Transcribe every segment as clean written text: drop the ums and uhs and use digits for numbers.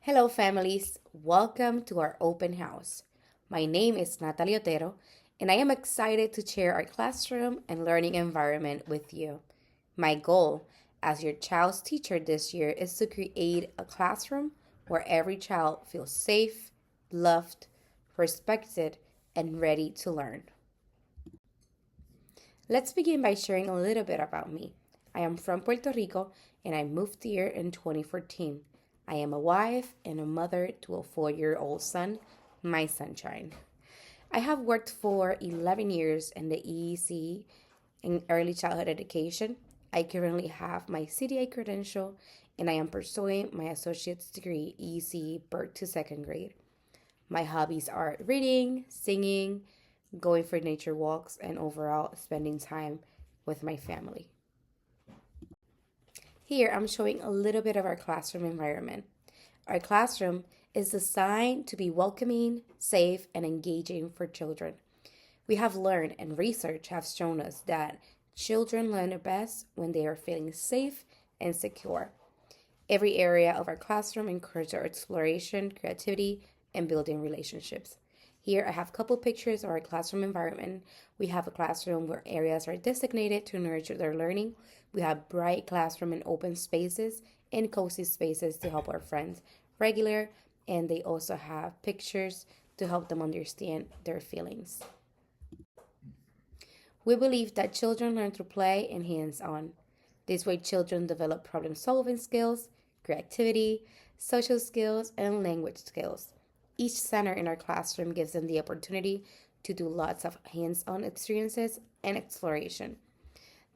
Hello, families. Welcome to our open house. My name is Natalia Otero, and I am excited to share our classroom and learning environment with you. My goal as your child's teacher this year is to create a classroom where every child feels safe, loved, respected, and ready to learn. Let's begin by sharing a little bit about me. I am from Puerto Rico and I moved here in 2014. I am a wife and a mother to a 4-year-old son, my sunshine. I have worked for 11 years in the EEC in early childhood education. I currently have my CDA credential and I am pursuing my associate's degree EEC birth to second grade. My hobbies are reading, singing, going for nature walks, and overall spending time with my family. Here I'm showing a little bit of our classroom environment. Our classroom is designed to be welcoming, safe, and engaging for children. We have learned and research has shown us that children learn the best when they are feeling safe and secure. Every area of our classroom encourages our exploration, creativity, and building relationships. Here I have a couple pictures of our classroom environment. We have a classroom where areas are designated to nurture their learning. We have bright classroom and open spaces and cozy spaces to help our friends regular, and they also have pictures to help them understand their feelings. We believe that children learn through play and hands-on. This way children develop problem-solving skills, creativity, social skills, and language skills. Each center in our classroom gives them the opportunity to do lots of hands-on experiences and exploration.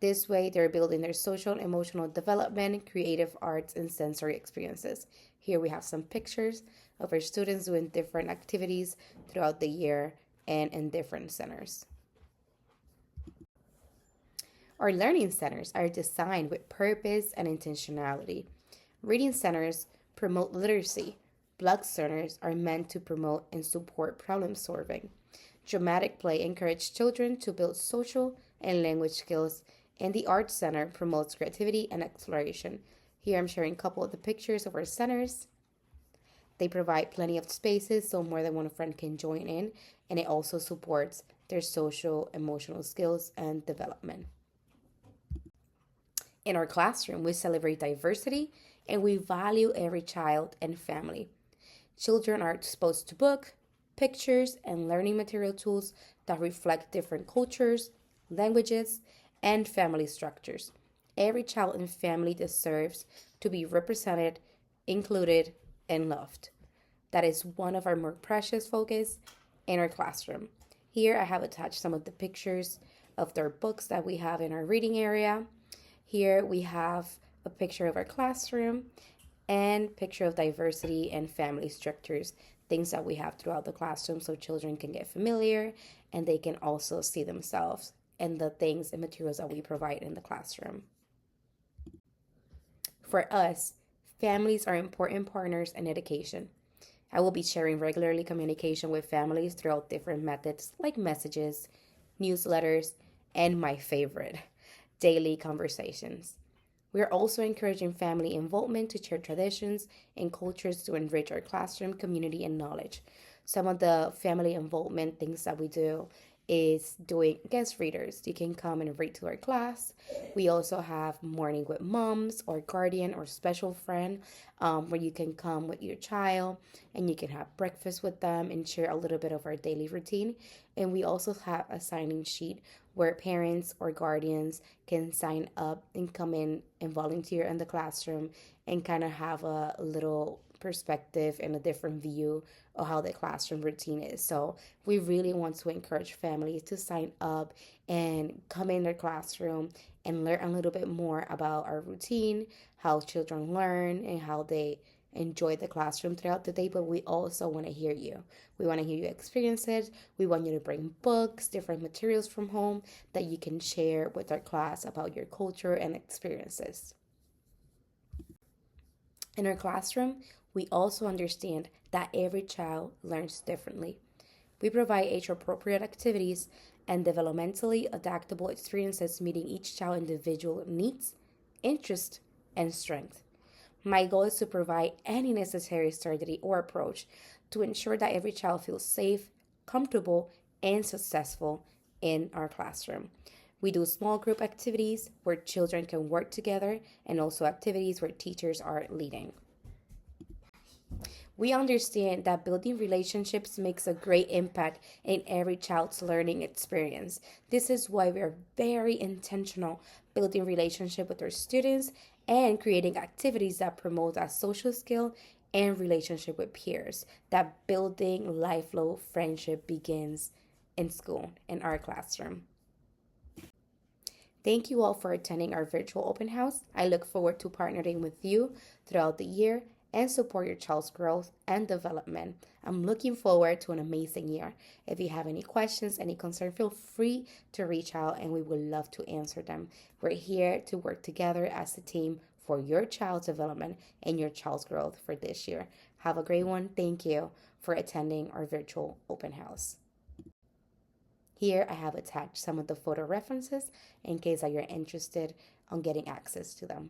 This way, they're building their social and emotional development, creative arts, and sensory experiences. Here we have some pictures of our students doing different activities throughout the year and in different centers. Our learning centers are designed with purpose and intentionality. Reading centers promote literacy. Block centers are meant to promote and support problem solving. Dramatic play encourages children to build social and language skills, and the Arts Center promotes creativity and exploration. Here I'm sharing a couple of the pictures of our centers. They provide plenty of spaces so more than one friend can join in, and it also supports their social, emotional skills and development. In our classroom, we celebrate diversity and we value every child and family. Children are exposed to books, pictures, and learning material tools that reflect different cultures, languages, and family structures. Every child and family deserves to be represented, included, and loved. That is one of our more precious focus in our classroom. Here I have attached some of the pictures of their books that we have in our reading area. Here we have a picture of our classroom and picture of diversity and family structures, things that we have throughout the classroom so children can get familiar and they can also see themselves and the things and materials that we provide in the classroom. For us, families are important partners in education. I will be sharing regularly communication with families throughout different methods like messages, newsletters, and my favorite, daily conversations. We are also encouraging family involvement to share traditions and cultures to enrich our classroom, community, and knowledge. Some of the family involvement things that we do is doing guest readers. You can come and read to our class. We also have morning with moms or guardian or special friend where you can come with your child and you can have breakfast with them and share a little bit of our daily routine. And we also have a signing sheet where parents or guardians can sign up and come in and volunteer in the classroom and kind of have a little perspective and a different view of how the classroom routine is. So we really want to encourage families to sign up and come in their classroom and learn a little bit more about our routine, how children learn, and how they enjoy the classroom throughout the day. But we also want to hear you. We want to hear your experiences. We want you to bring books, different materials from home that you can share with our class about your culture and experiences. In our classroom, we also understand that every child learns differently. We provide age appropriate activities and developmentally adaptable experiences meeting each child's individual needs, interests, and strengths. My goal is to provide any necessary strategy or approach to ensure that every child feels safe, comfortable, and successful in our classroom. We do small group activities where children can work together and also activities where teachers are leading. We understand that building relationships makes a great impact in every child's learning experience. This is why we are very intentional building relationship with our students and creating activities that promote that social skill and relationship with peers. That building lifelong friendship begins in school, in our classroom. Thank you all for attending our virtual open house. I look forward to partnering with you throughout the year and support your child's growth and development. I'm looking forward to an amazing year. If you have any questions, any concern, feel free to reach out and we would love to answer them. We're here to work together as a team for your child's development and your child's growth for this year. Have a great one. Thank you for attending our virtual open house. Here I have attached some of the photo references in case that you're interested on getting access to them.